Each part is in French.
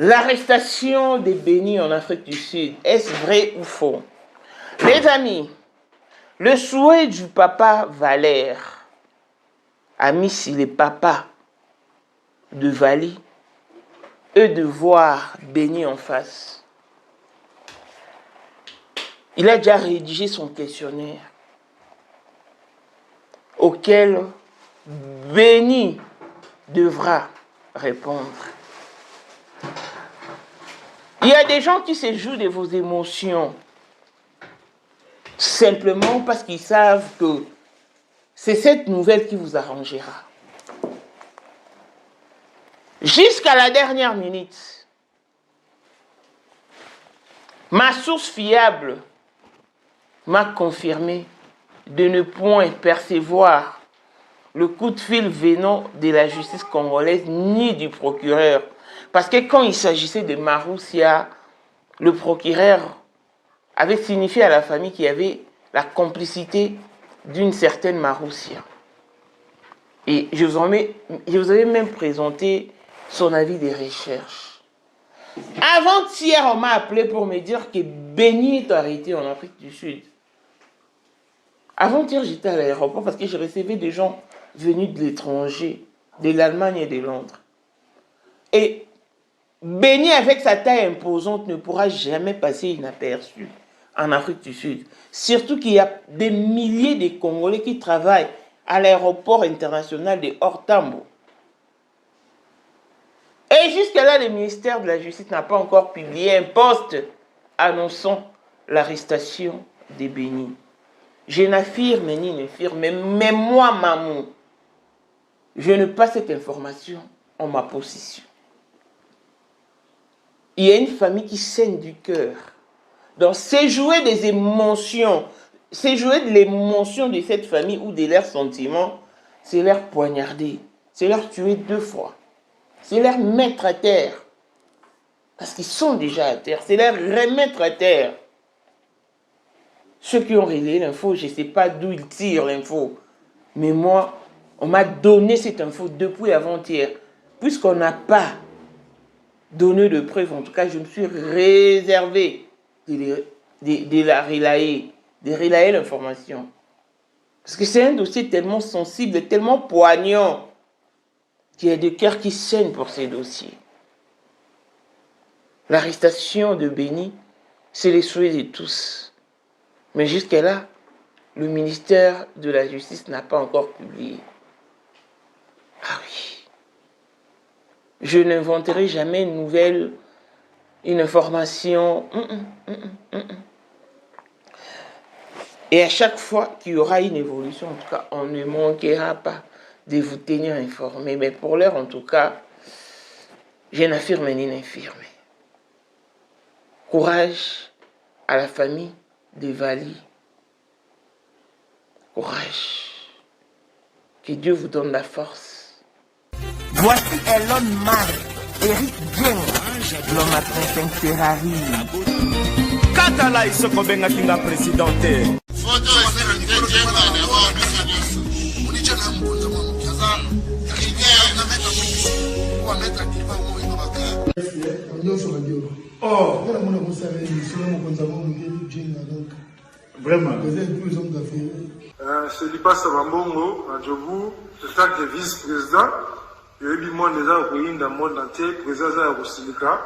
L'arrestation des bénis en Afrique du Sud, est-ce vrai ou faux? Les amis, le souhait du papa Valère, ami si les papas de Vali, eux de voir Béni en face. Il a déjà rédigé son questionnaire auquel Béni devra répondre. Il y a des gens qui se jouent de vos émotions simplement parce qu'ils savent que c'est cette nouvelle qui vous arrangera. Jusqu'à la dernière minute, ma source fiable m'a confirmé de ne point percevoir le coup de fil venant de la justice congolaise ni du procureur. Parce que quand il s'agissait de Maroussia, le procureur avait signifié à la famille qu'il y avait la complicité d'une certaine Maroussia. Et je vous avais même présenté son avis de recherche. Avant-hier, on m'a appelé pour me dire que Béni est arrêté en Afrique du Sud. Avant-hier, j'étais à l'aéroport parce que je recevais des gens venus de l'étranger, de l'Allemagne et de Londres. Et Béni, avec sa taille imposante, ne pourra jamais passer inaperçu en Afrique du Sud. Surtout qu'il y a des milliers de Congolais qui travaillent à l'aéroport international de Ortambo. Et jusque-là, le ministère de la Justice n'a pas encore publié un post annonçant l'arrestation de Béni. Je n'affirme ni n'affirme, mais moi, maman, je n'ai pas cette information en ma possession. Il y a une famille qui saigne du cœur. Donc, c'est jouer des émotions, c'est jouer de l'émotion de cette famille ou de leurs sentiments, c'est leur poignarder, c'est leur tuer 2 fois, c'est leur mettre à terre, parce qu'ils sont déjà à terre, c'est leur remettre à terre. Ceux qui ont relayé l'info, je ne sais pas d'où ils tirent l'info, mais moi, on m'a donné cette info depuis avant-hier, puisqu'on n'a pas donné de preuves, en tout cas, je me suis réservé de la relayer, de relayer l'information. Parce que c'est un dossier tellement sensible, tellement poignant, qu'il y a des cœurs qui saignent pour ces dossiers. L'arrestation de Béni, c'est les souhaits de tous. Mais jusqu'à là, le ministère de la Justice n'a pas encore publié. Ah oui. Je n'inventerai jamais une nouvelle, une information. Et à chaque fois qu'il y aura une évolution, en tout cas, on ne manquera pas de vous tenir informés. Mais pour l'heure, en tout cas, je n'affirme ni n'infirme. Courage à la famille de Vali. Courage. Que Dieu vous donne la force. Voici Elon Musk, Eric Dieng, l'homme à 35 Ferrari. Katala isoko benga kinga presidente. Photo vraiment. C'est Lipa Savambongo, à Djobu, le tant que vice-président. Il y a eu du monde dans le monde entier, président de la Roussilica.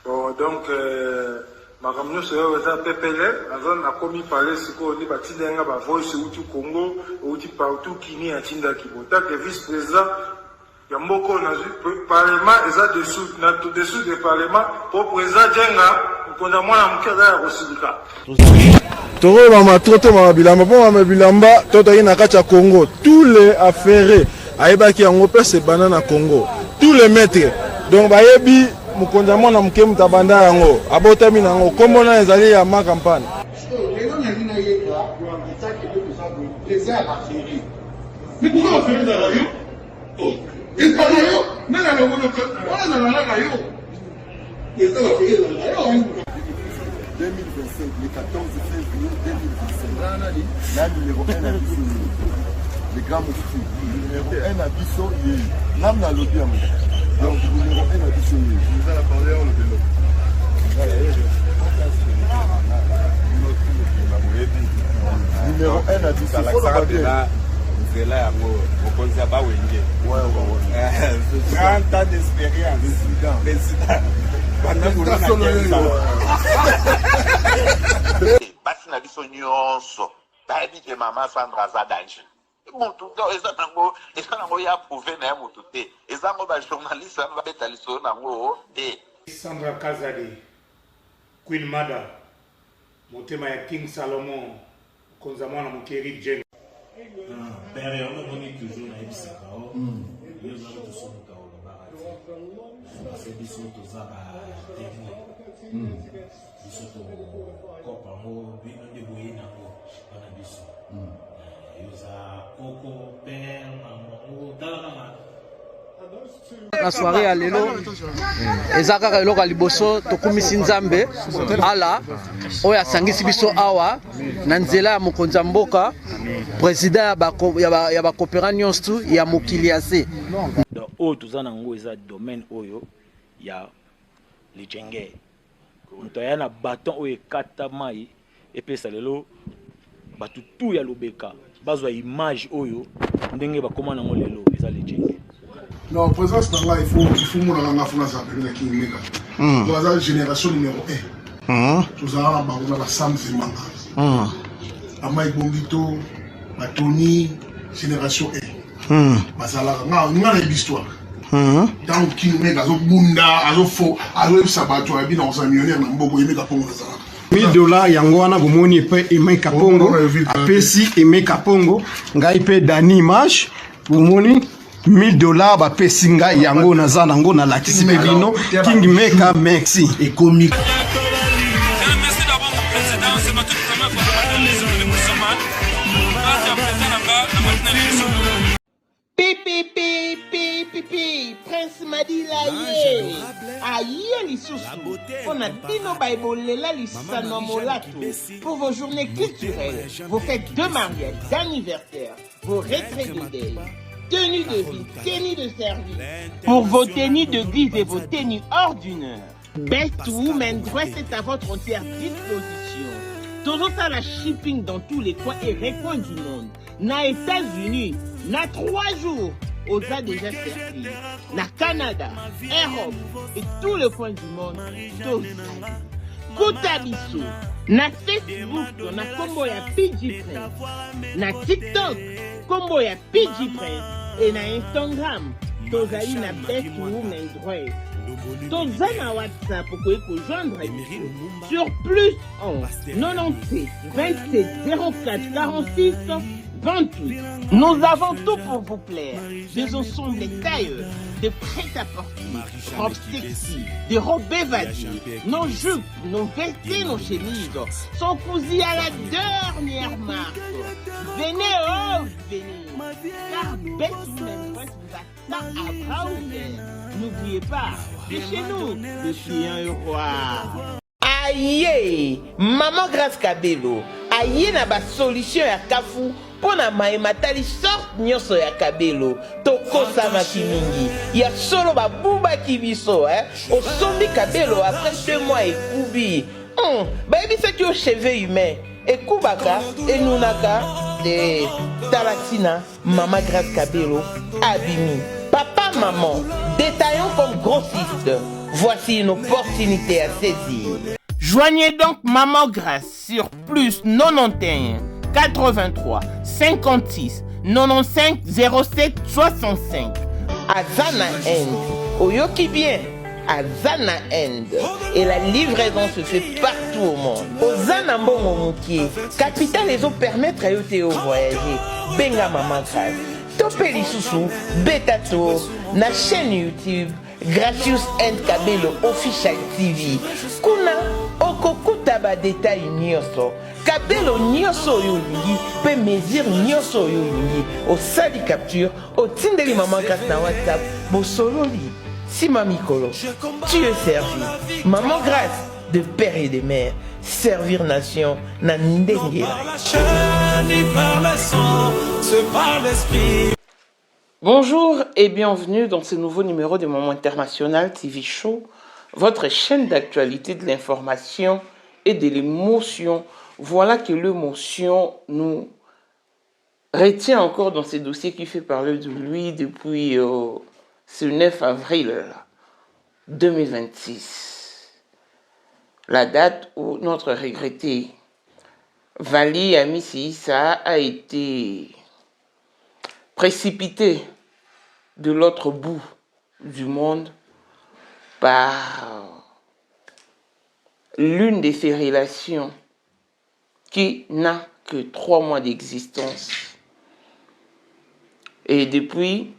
Donc, ma camion serait un PPL, a commis par les secours, on dit que tu as voice au Congo, ou partout qui n'y a Tinda Kibo. Tant que vice-président, il y a beaucoup de parlement, et dessous du parlement, pour président Djenga, on a moins de la Roussilica. Toro mama toto mama bilamba po mama bilamba toto ina kacha Congo tous les affaires ayebaki yango pe se banana Congo tous les maîtres donc bayebi mukonza mona muke mutabanda yango abotami nango kombo na ezali ya ma campagne mais pourquoi on fait ça là yo il parle yo mais là on a là yo et ça va faire là 2025, le 14 février 2025. Là, numéro 1 à Bissau. Le grand Moussi. Numéro 1 à Bissau, il est l'âme dans l'audium. Donc, numéro 1 à Bissau. au Konzaba Wenge. Ouais. 30 ans d'expérience. Président. Basi na biso nyonso bayebi ke mama Sandra aza danger mutu eza nango ya prouve na ye mutu te eza ngo bajournaliste wana babeta lisolo nango te. Sandra Kazadi, Queen Mada, motema ya King Salomon, konzamwa na mokeri Jeng. Père, on est toujours na Ibisakao. Nous avons tous son cas au Barati. C'est des autres techniques. Des autres copains, bien débrouillés dans la biso. Ils ont coco, père, maman, talama. La soirée à l'élo, ezaka eloko liboso tokumisi nzambe ala oya sangisi biso awa na nzela ya mokonzi mboka président ya ba coopéra nyonso ya mokili ase. Donc oyo toza nango eza domaine oyo ya lijenge. Ntoya na bâton oyo ekata mai epesa lelo batu tu ya lobeka bazwa image oyo ndenge bakoma nango lelo eza lijenge. Non, présence par là, il faut mon la France appelée King Mega. Dans la génération numéro 1. Tout ça, on a la Sam Zemanga. Amaï Bombito, Tony, génération 1. Basala, on a l'histoire. Dans King Mega, Azo Bunda, Azo Fo, Azo Sabato, Abi dans un millionnaire, Nambogo, Mega Pongo. $1000 yango wana bomoni pe Aimé Kapongo, apesi Aimé Kapongo, ngai pe Dani Image, bomoni $1000 ba pesinga yango naza nango na lakisi pe bino King Meka merci et comique. Merci d'avoir mon président, c'est ma toute première fois dans les zones de Moussaman. Merci à président là-bas, Pipi, Prince Madilaye. Aïe, Lissoussou. On a Tino Baïbolela Lissano Molato. Pour vos journées culturelles, vos fêtes de mariage, d'anniversaire, vos retraites de deuil. Tenue de vie, tenue de service. Pour vos tenues de guise et vos tenues ordinaires. Best Woman Dress est à votre entière disposition. Toujours ça la shipping dans tous les coins et recoins du monde. Na États-Unis, na 3 jours, aux a déjà servi. Na Canada, Europe et tous les coins du monde. Koutabiso, na Facebook, na combo ya PG Prince. Na TikTok, combo ya PG Prince. Et na Instagram, tozali na Best Woman Dress. Toza na WhatsApp pour joindre sur plus 11 97 27 04 46 28. Nous avons tout pour vous plaire. Des ensembles tailleurs, des prêt-à-porter, robes sexy, des robes évadées, nos jupes, nos vestes, nos chemises sont cousues à la dernière marque. Venez, venez. Car Best Woman Dress vous attend à bras ouverts. N'oubliez pas, c'est chez nous, depuis €1. Aïe, Maman Grâce Kabelo, aïe na ba solution ya kafu pona maematali sorte nyonso ya Kabelo. Tokosa makimingi, ya solo ba buba kibiso, osombi Kabelo après 2 mois ekubi. Baby c'est que cheveux humains, ekubaka, enunaka, de Talatina, Maman Grâce Kabelo, abimi. Papa, maman, détaillons comme grossiste. Voici une opportunité à saisir. Joignez donc Maman Grâce sur plus 91 83 56 95 07 65. Azana End. Oyoki bien. Azana End. Et la livraison se fait partout au monde. Ozana Mbongo Moukié. Capital les eaux permettre à eux de voyager. Benga Maman Grâce. Topeli Soussou, Betato, na chaîne YouTube, Gracious and Kabelo Official TV. Kuna okokuta ba détail nyoso. Kabelo nyoso yolingi, pe mesure nyoso yolingi. Au sali capture, au tindeli Maman Grâce na WhatsApp, bo sololi. Si mamikolo, tu es servi. Maman Grâce, de père et de mère, servir nation, na ndenge. Bonjour et bienvenue dans ce nouveau numéro de Moment International TV Show, votre chaîne d'actualité, de l'information et de l'émotion. Voilà que l'émotion nous retient encore dans ces dossiers qui fait parler de lui depuis ce 9 avril 2026. La date où notre regretté Vali Amissi Issa a été précipité de l'autre bout du monde par l'une de ces relations qui n'a que 3 mois d'existence. Et depuis,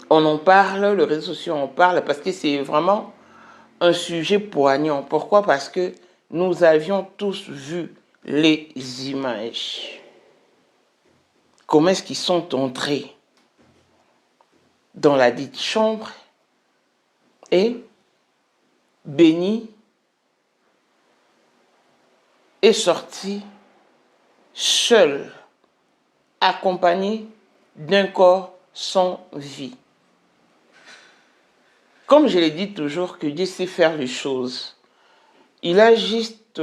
on en parle, les réseaux sociaux en parlent, parce que c'est vraiment un sujet poignant. Pourquoi? Parce que nous avions tous vu les images. Comment est-ce qu'ils sont entrés dans la dite chambre et Béni est sorti seul, accompagné d'un corps sans vie. Comme je l'ai dit toujours, que Dieu sait faire les choses. Il a juste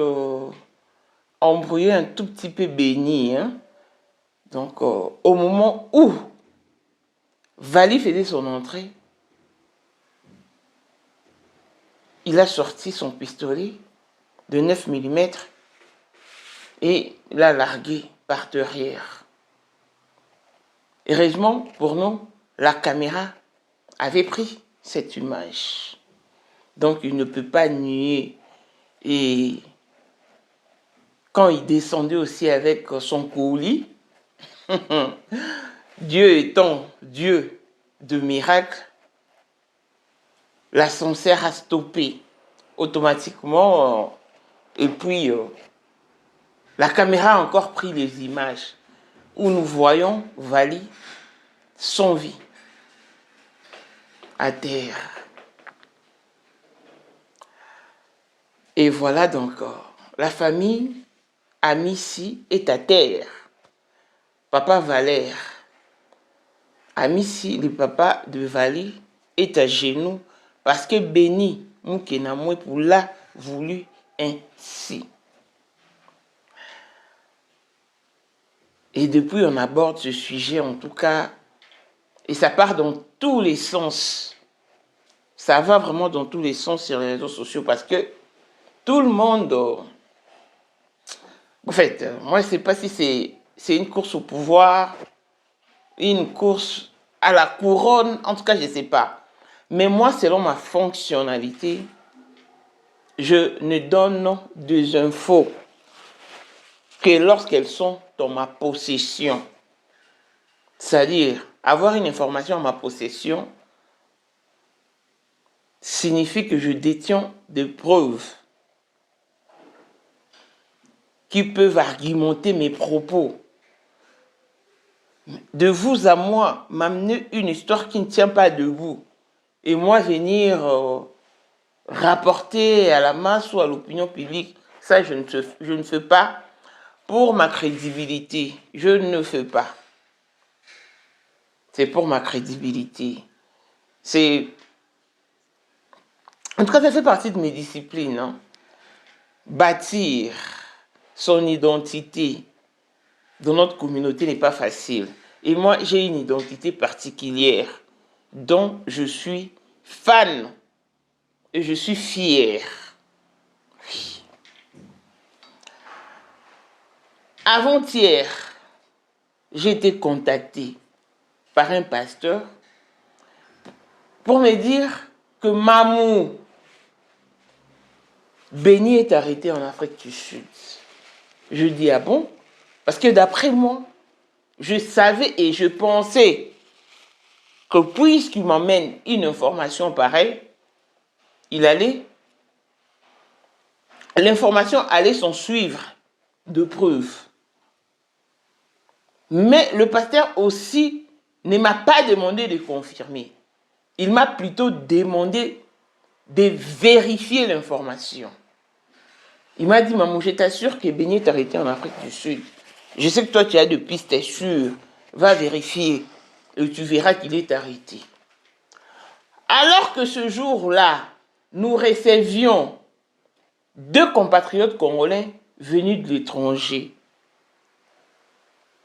embrouillé un tout petit peu Béni. Hein? Donc, au moment où Vali faisait son entrée, il a sorti son pistolet de 9 mm et l'a largué par derrière. Heureusement pour nous, la caméra avait pris cette image. Donc il ne peut pas nier. Et quand il descendait aussi avec son colis, Dieu étant Dieu de miracles, l'ascenseur a stoppé automatiquement. Et puis, la caméra a encore pris les images où nous voyons Vali sans vie, à terre. Et voilà donc, la famille Amissi est à terre. Papa Valère, Amissi, le papa de Vali, est à genoux parce que Béni Moukenamwe l'a voulu ainsi. Et depuis, on aborde ce sujet, en tout cas, et ça part dans tous les sens. Ça va vraiment dans tous les sens sur les réseaux sociaux parce que tout le monde... En fait, moi, je ne sais pas si c'est une course au pouvoir, une course à la couronne, en tout cas, je ne sais pas. Mais moi, selon ma fonctionnalité, je ne donne des infos que lorsqu'elles sont dans ma possession. C'est-à-dire, avoir une information en ma possession signifie que je détiens des preuves qui peuvent argumenter mes propos. De vous à moi, m'amener une histoire qui ne tient pas debout. Et moi, venir rapporter à la masse ou à l'opinion publique, ça, je ne fais pas pour ma crédibilité. Je ne fais pas. C'est pour ma crédibilité. C'est... En tout cas, ça fait partie de mes disciplines. Hein. Bâtir son identité dans notre communauté n'est pas facile. Et moi, j'ai une identité particulière dont je suis fan et je suis fier. Oui. Avant-hier, j'ai été contacté par un pasteur pour me dire que Mamou Béni est arrêté en Afrique du Sud. Je dis, ah bon? Parce que d'après moi, je savais et je pensais que puisqu'il m'emmène une information pareille, l'information allait s'en suivre de preuves. Mais le pasteur aussi ne m'a pas demandé de confirmer. Il m'a plutôt demandé de vérifier l'information. Il m'a dit, maman, je t'assure que Béni est arrêté en Afrique du Sud. Je sais que toi, tu as des pistes sûres. Va vérifier et tu verras qu'il est arrêté. Alors que ce jour-là, nous recevions 2 compatriotes congolais venus de l'étranger.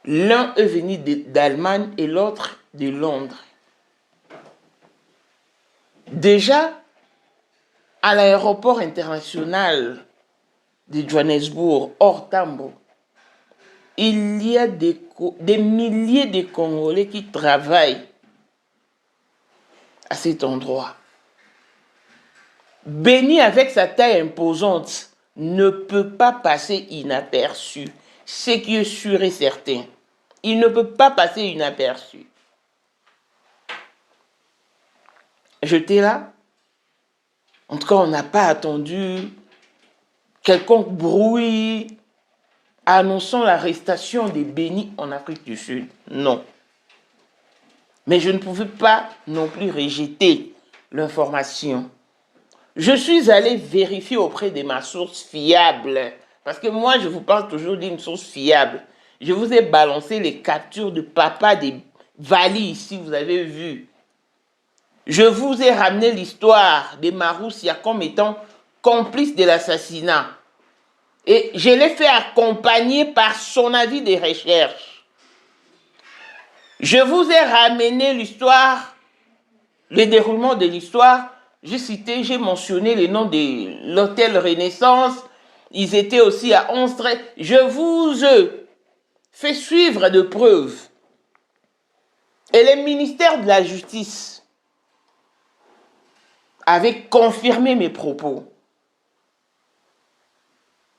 L'un est venu d'Allemagne et l'autre de Londres. Déjà, à l'aéroport international de Johannesburg, hors Tambo, il y a des milliers de Congolais qui travaillent à cet endroit. Béni avec sa taille imposante ne peut pas passer inaperçu. Ce qui est sûr et certain. Il ne peut pas passer inaperçu. J'étais là. En tout cas, on n'a pas attendu quelconque bruit annonçant l'arrestation des bénis en Afrique du Sud. Non. Mais je ne pouvais pas non plus rejeter l'information. Je suis allé vérifier auprès de ma source fiable. Parce que moi, je vous parle toujours d'une source fiable. Je vous ai balancé les captures de papa des Vali ici, vous avez vu. Je vous ai ramené l'histoire de Maroussia comme étant complice de l'assassinat. Et je l'ai fait accompagner par son avis de recherche. Je vous ai ramené l'histoire, le déroulement de l'histoire. J'ai cité, j'ai mentionné les noms de l'hôtel Renaissance. Ils étaient aussi à 11 traits. Je vous fais suivre de preuves. Et le ministère de la Justice avait confirmé mes propos.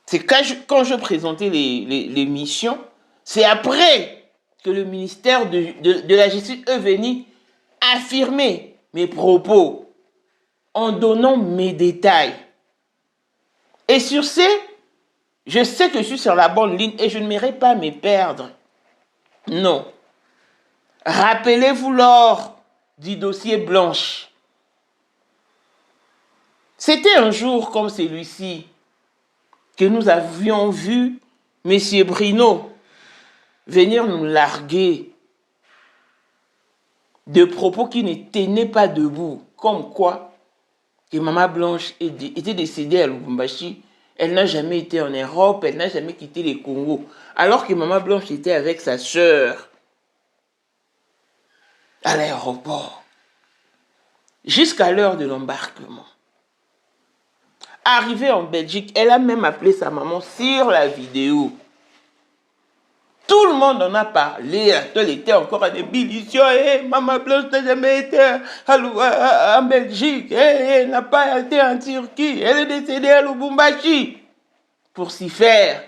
C'est quand je présentais les missions, c'est après que le ministère de la Justice est venu affirmer mes propos en donnant mes détails. Et sur ce, je sais que je suis sur la bonne ligne et je ne m'irai pas me perdre. Non. Rappelez-vous lors du dossier Blanche. C'était un jour comme celui-ci que nous avions vu M. Bruno venir nous larguer de propos qui ne tenaient pas debout. Comme quoi, que Maman Blanche était décédée à Lubumbashi. Elle n'a jamais été en Europe, elle n'a jamais quitté les Congo. Alors que Maman Blanche était avec sa sœur à l'aéroport. Jusqu'à l'heure de l'embarquement. Arrivée en Belgique, elle a même appelé sa maman sur la vidéo. Tout le monde en a parlé. Elle était encore en ébullition. Maman Blanche n'a jamais été en Belgique. Elle n'a pas été en Turquie. Elle est décédée à Lubumbashi. Pour s'y faire,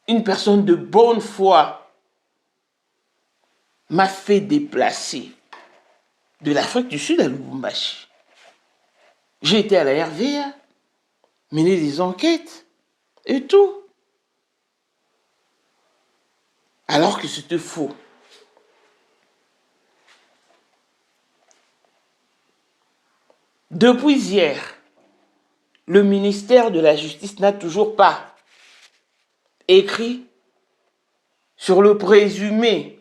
une personne de bonne foi m'a fait déplacer de l'Afrique du Sud à Lubumbashi. J'ai été à la RVA, mener des enquêtes et tout. Alors que c'était faux. Depuis hier, le ministère de la Justice n'a toujours pas écrit sur le présumé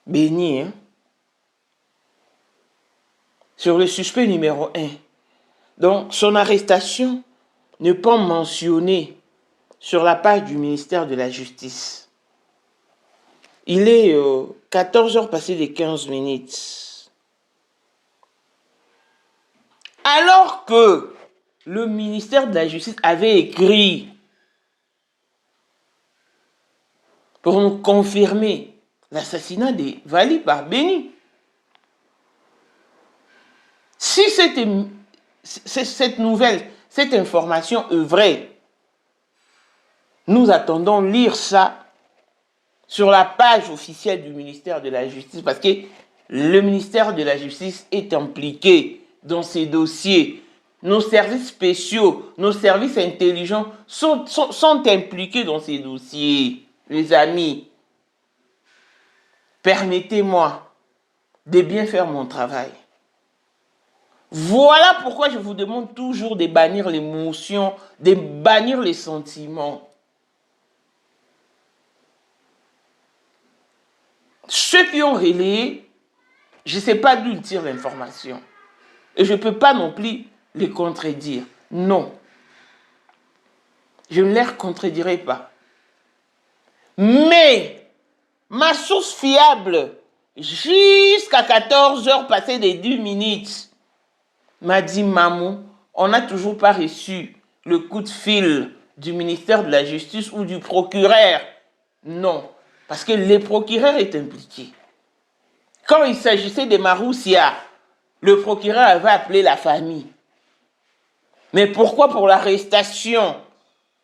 Béni, sur le suspect numéro 1. Donc, son arrestation n'est pas mentionnée sur la page du ministère de la Justice. Il est 14h passé les 15 minutes. Alors que le ministère de la Justice avait écrit pour nous confirmer l'assassinat de Vali par Béni. Si cette nouvelle, cette information est vraie, nous attendons lire ça sur la page officielle du ministère de la Justice parce que le ministère de la Justice est impliqué dans ces dossiers. Nos services spéciaux, nos services intelligents sont impliqués dans ces dossiers, les amis. Permettez-moi de bien faire mon travail. Voilà pourquoi je vous demande toujours de bannir l'émotion, de bannir les sentiments. Ceux qui ont relayé, je ne sais pas d'où ils tirent l'information. Et je ne peux pas non plus les contredire. Non. Je ne les contredirai pas. Mais, ma source fiable, jusqu'à 14h passées des 10 minutes, m'a dit, Mamou, on n'a toujours pas reçu le coup de fil du ministère de la Justice ou du procureur. Non, parce que le procureur est impliqué. Quand il s'agissait de Maroussia, le procureur avait appelé la famille. Mais pourquoi pour l'arrestation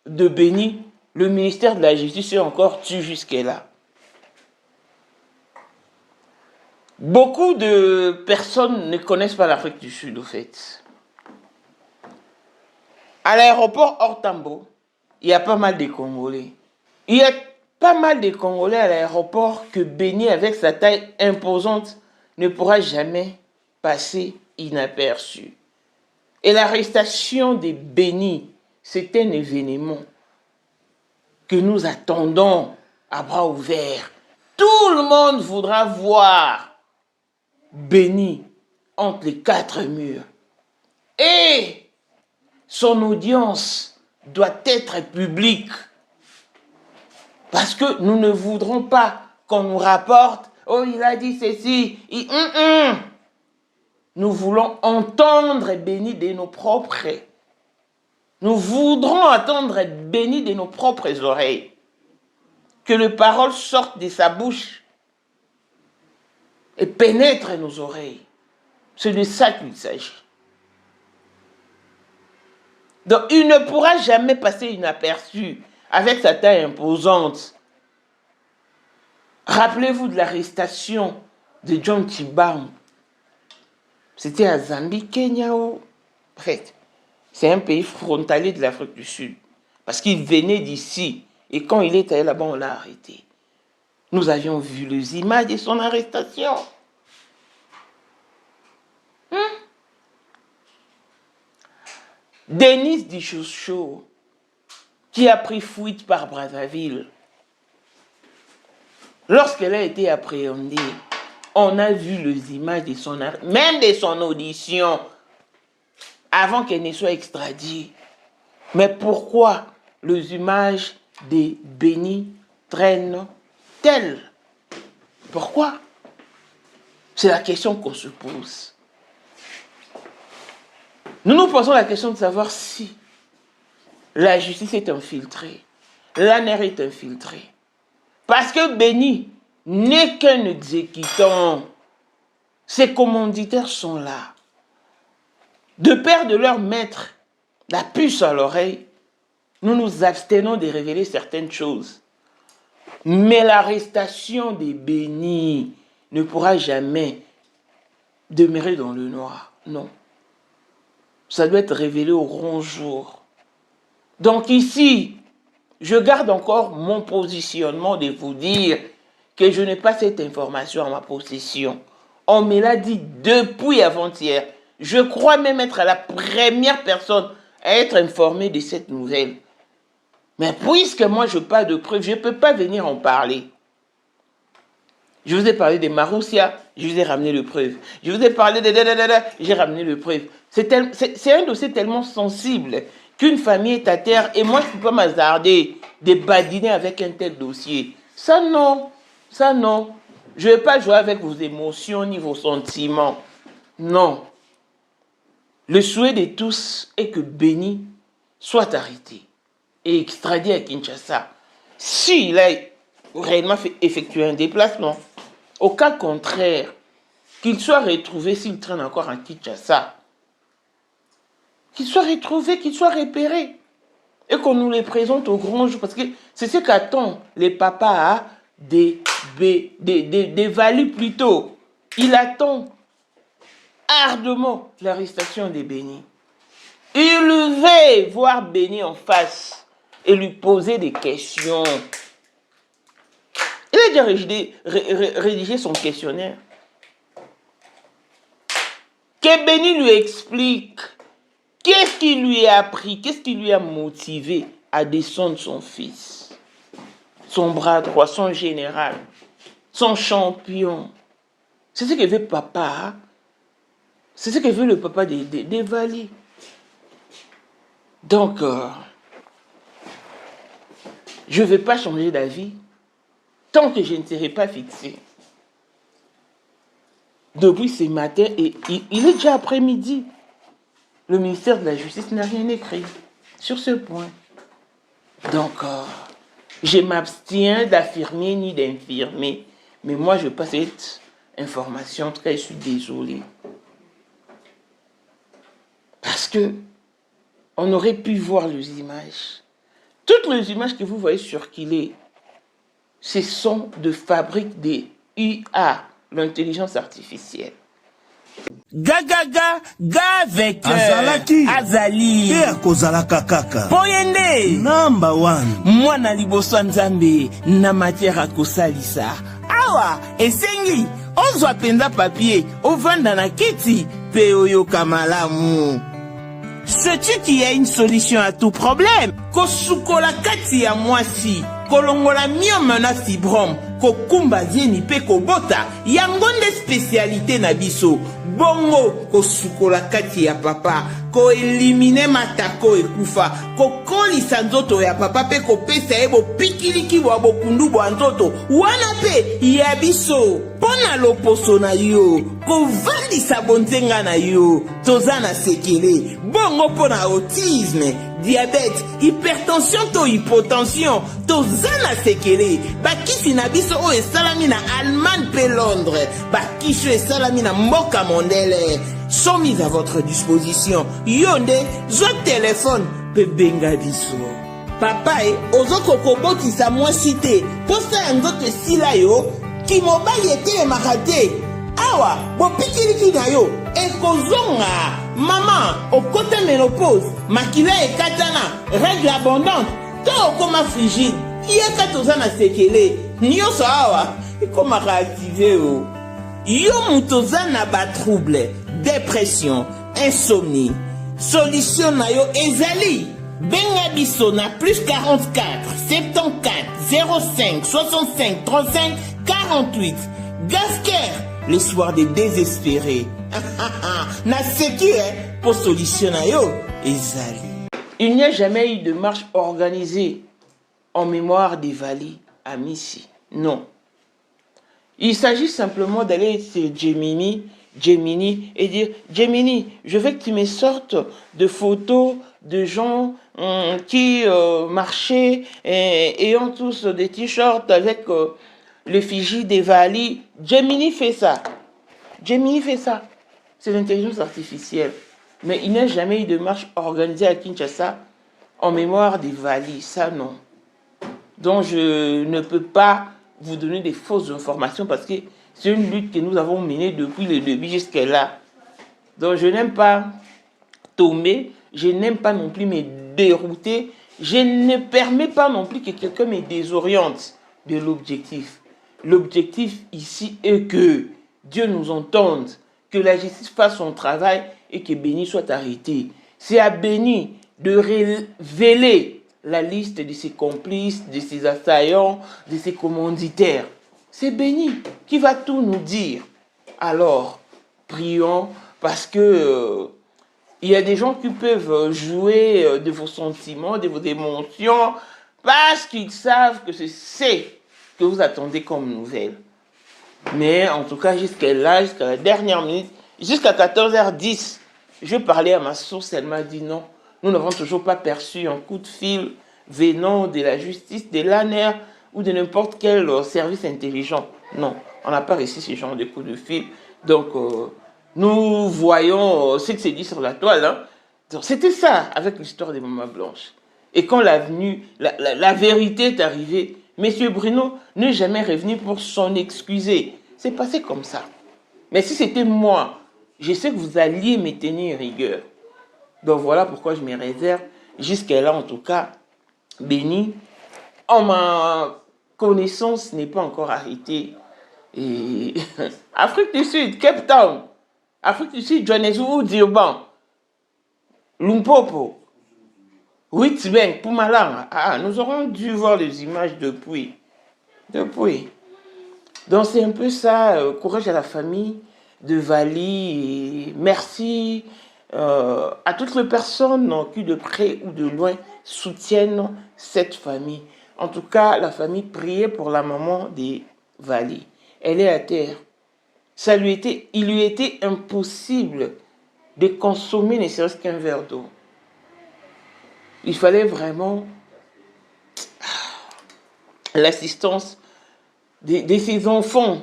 de Béni, le ministère de la Justice est encore tu jusque-là? Beaucoup de personnes ne connaissent pas l'Afrique du Sud, au fait. À l'aéroport Ortambo, il y a pas mal de Congolais. Il y a pas mal de Congolais à l'aéroport que Béni, avec sa taille imposante, ne pourra jamais passer inaperçu. Et l'arrestation de Béni, c'est un événement que nous attendons à bras ouverts. Tout le monde voudra voir Béni entre les 4 murs. Et son audience doit être publique. Parce que nous ne voudrons pas qu'on nous rapporte « Oh, il a dit ceci. » Nous voulons entendre Béni de nos propres. Nous voudrons entendre Béni de nos propres oreilles. Que les paroles sortent de sa bouche et pénètrent nos oreilles. C'est de ça qu'il s'agit. Donc, il ne pourra jamais passer inaperçu avec sa taille imposante. Rappelez-vous de l'arrestation de John Tshibambu. C'était à Zambie, Kenya ou... Bref, c'est un pays frontalier de l'Afrique du Sud. Parce qu'il venait d'ici. Et quand il est allé là-bas, on l'a arrêté. Nous avions vu les images de son arrestation. Denis Dichocho, qui a pris fuite par Brazzaville. Lorsqu'elle a été appréhendée, on a vu les images de son même de son audition, avant qu'elle ne soit extradée. Mais pourquoi les images de Béni traînent-elles? Pourquoi? C'est la question qu'on se pose. Nous nous posons la question de savoir si la justice est infiltrée, l'ANR est infiltrée. Parce que Béni n'est qu'un exécutant. Ses commanditaires sont là. De peur de leur mettre la puce à l'oreille, nous nous abstenons de révéler certaines choses. Mais l'arrestation des Béni ne pourra jamais demeurer dans le noir. Non. Ça doit être révélé au grand jour. Donc ici, je garde encore mon positionnement de vous dire que je n'ai pas cette information en ma possession. On me l'a dit depuis avant-hier. Je crois même être la première personne à être informée de cette nouvelle. Mais puisque moi je n'ai pas de preuves, je ne peux pas venir en parler. Je vous ai parlé de Maroussia, je vous ai ramené les preuves. Je vous ai parlé de... j'ai ramené les preuves. C'est un dossier tellement sensible qu'une famille est à terre et moi je ne peux pas m'hasarder de badiner avec un tel dossier. Ça non, ça non. Je ne vais pas jouer avec vos émotions ni vos sentiments. Non. Le souhait de tous est que Béni soit arrêté et extradé à Kinshasa. S'il a réellement effectué un déplacement, au cas contraire, qu'il soit retrouvé s'il traîne encore en Kinshasa, qu'il soit retrouvé, qu'il soit repéré et qu'on nous les présente au grand jour. Parce que c'est ce qu'attendent les papas des Valu plutôt. Il attend ardemment l'arrestation des Béni. Il veut voir Béni en face et lui poser des questions. Il a déjà rédigé son questionnaire. Que Béni lui explique qu'est-ce qui lui a appris, qu'est-ce qui lui a motivé à descendre son fils, son bras droit, son général, son champion. C'est ce que veut papa. C'est ce que veut le papa des Valu. Donc, je ne vais pas changer d'avis tant que je ne serai pas fixé. Depuis ce matin, et il est déjà après-midi, le ministère de la Justice n'a rien écrit sur ce point. Donc, je m'abstiens d'affirmer ni d'infirmer. Mais moi, je passe cette information. En tout cas, je suis désolé. Parce que on aurait pu voir les images. Toutes les images que vous voyez circuler, ce sont de fabrique des IA, l'intelligence artificielle. Gagaga, gavek Azalaki azali te akozalaka kaka poyende number 1 mwana liboso nzambe na matière akosalisa awa esengi ozwa penza papier ovanda na kiti pe oyoka malamu. Sais-tu qu'il y a une solution à tout problème? Kosukola kati ya mwasi kolongola myome na fibrome kokumba zieni pe kobota yango nde spécialité na biso. Bongo kosukola kati ya papa ko elimine matako ekufa kokolisa nzoto ya papa pe kopesa ye bopikiliki bwa bokundu bwa nzoto wana pe ya biso pona loposo na yo kovandisa bonzenga na yo toza na sekele bongo pona autisme diabète hypertension to hypotension toza na sekele bakisi na biso oyo esalami na Allemagne pe Londres bakisi oyo esalami na mboka mondele sont mis à votre disposition. Yonde, zo téléphone, pe benga biso. Papa ozoko koboti sa mwasite, posa yanzote sila yo, ki mobali ete makate. Awa, bo pikiliki na yo, ekozonga. Maman, okote ménopause, makila ekatana, règle abondante, to okoma frigide, yeka tozana sekele, nyoso awa, ekoma réactiver yo. Yo mutoza na ba trouble, dépression, insomnie. Solution na yo ezali. Benga biso na plus 44 74 05 65 35 48. Gasker, le soir des désespérés. Na sécu pour solution na yo ezali. Il n'y a jamais eu de marche organisée en mémoire des Vali à Missy. Non. Il s'agit simplement d'aller sur Gemini et dire « Gemini, je veux que tu me sortes de photos de gens qui marchaient ayant tous des t-shirts avec l'effigie des Vali. » Gemini fait ça. Gemini fait ça. C'est l'intelligence artificielle. Mais il n'y a jamais eu de marche organisée à Kinshasa en mémoire des Vali. Ça, non. Donc, je ne peux pas vous donner des fausses informations parce que c'est une lutte que nous avons menée depuis le début jusqu'à là. Donc je n'aime pas tomber, je n'aime pas non plus me dérouter, je ne permets pas non plus que quelqu'un me désoriente de l'objectif. L'objectif ici est que Dieu nous entende, que la justice fasse son travail et que Béni soit arrêté. C'est à Béni de révéler la liste de ses complices, de ses assaillants, de ses commanditaires. C'est Béni qui va tout nous dire. Alors, prions parce que il y a des gens qui peuvent jouer de vos sentiments, de vos émotions, parce qu'ils savent que c'est ce que vous attendez comme nouvelle. Mais en tout cas, jusqu'à là, jusqu'à la dernière minute, jusqu'à 14h10, je parlais à ma source, elle m'a dit non. Nous n'avons toujours pas perçu un coup de fil venant de la justice, de l'ANER ou de n'importe quel service intelligent. Non, on n'a pas reçu ce genre de coup de fil. Donc, nous voyons ce que c'est dit sur la toile. Hein. C'était ça avec l'histoire de Maman Blanche. Et quand la vérité est arrivée, M. Bruno n'est jamais revenu pour s'en excuser. C'est passé comme ça. Mais si c'était moi, je sais que vous alliez me tenir rigueur. Donc voilà pourquoi je me réserve. Jusqu'à là, en tout cas, Béni, en ma connaissance, n'est pas encore arrêté. Et Afrique du Sud, Cape Town, Afrique du Sud, Johannesburg, Durban, Limpopo, Witbank, Pumalanga. Ah, nous aurons dû voir les images depuis. Donc c'est un peu ça. Courage à la famille de Vali. Et merci à toutes les personnes qui de près ou de loin soutiennent cette famille. En tout cas, la famille priait pour la maman des Vali. Elle est à terre. Il lui était impossible de consommer ne serait-ce qu'un verre d'eau. Il fallait vraiment l'assistance de ses enfants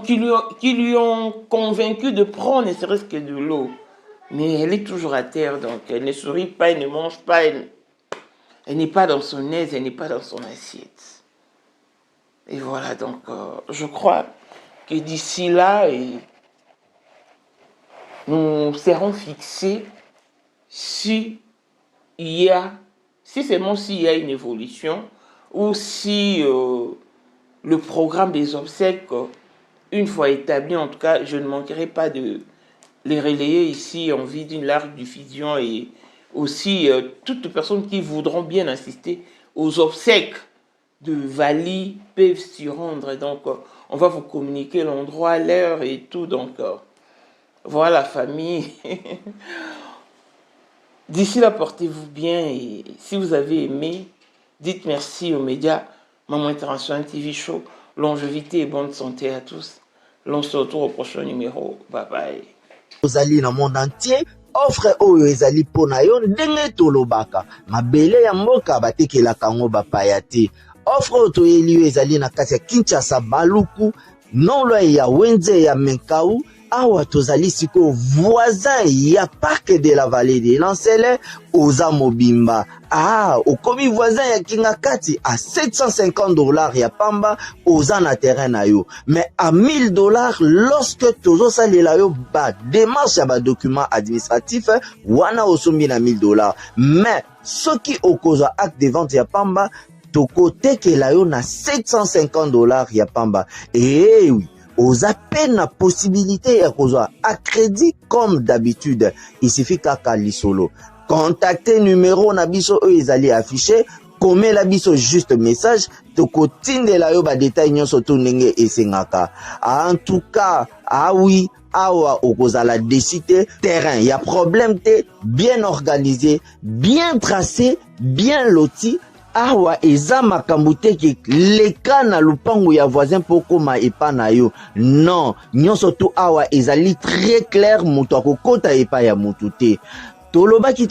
qui lui ont convaincu de prendre ne serait-ce que de l'eau. Mais elle est toujours à terre, donc elle ne sourit pas, elle ne mange pas, elle n'est pas dans son aise, elle n'est pas dans son assiette. Et voilà, donc je crois que d'ici là, nous serons fixés si seulement s'il y a une évolution ou si le programme des obsèques, une fois établi, en tout cas, je ne manquerai pas de les relayer ici en vue d'une large diffusion et aussi toutes les personnes qui voudront bien assister aux obsèques de Vali peuvent s'y rendre. Donc, on va vous communiquer l'endroit, l'heure et tout. Donc, voilà, famille. D'ici là, portez-vous bien et si vous avez aimé, dites merci aux médias Maman International TV Show. Longévité et bonne santé à tous. L'on se retrouve au prochain numéro. Bye bye. Ozali na monde entier, offre oyo ezali pona yo ndenge tolobaka. Mabele ya mboka batekelaka ngo bapaya te. Offre oyo toyeli yo ezali na kati ya Kinshasa Baluku, non loin ya Wenze ya Menkau. Awa tozali siko voisin ya parc de la vallée de Lancele oza mobimba. Okomi voisin ya Kingakati à $750 ya pamba oza na terrain na yo. Mais à $1000 lorsque tozo salela yo ba démarche ya ba document administratif wana osombi na $1000. Mais soki okozwa acte de vente ya pamba toko tekela yo na $750 ya pamba. Eh oui. Aux appels la possibilité à cause à crédit comme d'habitude. Il suffit qu'à l'isolo. Contactez numéro nabiso eux ils allaient afficher. Comme la biso juste message. To kotinde la yo ba détail nyon soto nenge et sengaka. En tout cas, oui. Awa okozala décider terrain. Il y a problème te bien organisé, bien tracé, bien loti. Awa eza makambo te ki leka na lupango ya voisin poko ma epa na yo. Non, nyonso tu awa ezali très clair mutu akokota epa ya mutu te. Tolobaki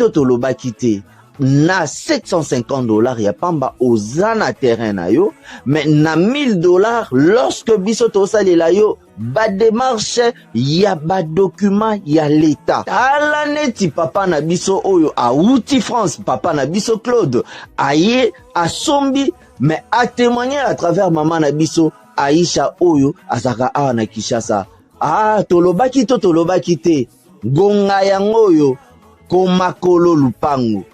te. Na $750 ya pamba oza na terrain na yo, mais na $1000 lorsque biso tosalela yo ba démarche ya ba document ya l'état. Tala neti papa na biso oyo auti France, papa na biso Claude aye asombi mais a témoigner à travers maman na biso Aisha oyo azaka awa na Kinshasa. Tolobaki te gonga yango oyo komakolo lupango.